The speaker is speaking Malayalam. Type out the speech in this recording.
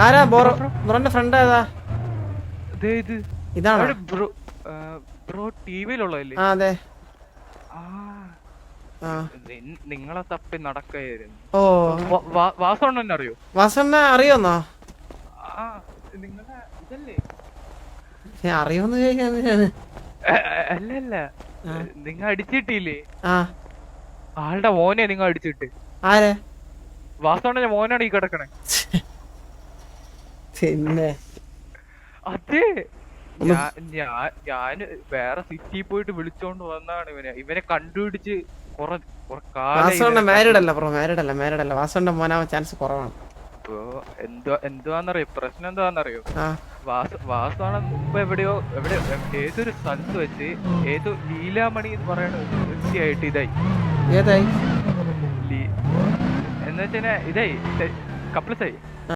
ആരാ ബ്രോന്റെ ഫ്രണ്ട് ഏതാ? ഇതാണോ ബ്രോ ടിവിയിലുള്ളതല്ലേ? അതെ. നിങ്ങളെ തപ്പി നടക്കായിരുന്നു. ഓ, വാസവണ്ണനെ അറിയോ? വാസണ്ണ അറിയോന്നോ? നിങ്ങളെ ഇതല്ലേ? അറിയോന്ന് ചോദിക്കാണ്. അല്ലല്ല, നിങ്ങ അടിച്ചിട്ടില്ലേ? ആ, ആളുടെ മോനെ നിങ്ങ അടിച്ചിട്ട്. ആരെ? വാസവണ്ണന്റെ മോനാണ് ഈ കിടക്കണേ. പിന്നെ അതെ, ഞാന് വേറെ സിറ്റി പോയിട്ട് വിളിച്ചോണ്ട് വന്നാണ് ഇവനെ കണ്ടുപിടിച്ച് വാസവണ്ണ മാരീഡ് അല്ല ബ്രോ, മാരീഡ് അല്ല. വാസവണ്ണ മോനാവാൻ ചാൻസ് കുറവാണ്. എന്തുവാന്നറിയോ പ്രശ്നം? എന്താന്നറിയോ? വാസവണ്ണ മുമ്പ് ഏതൊരു സ്ഥലത്ത് വെച്ച് ഏതോ ലീലാമണി എന്ന് പറയണ വൃത്തിയായിട്ട് ഇതായി. ഏതായി? എന്ന് വെച്ചാ ഇതായി കപ്പിൾസായി.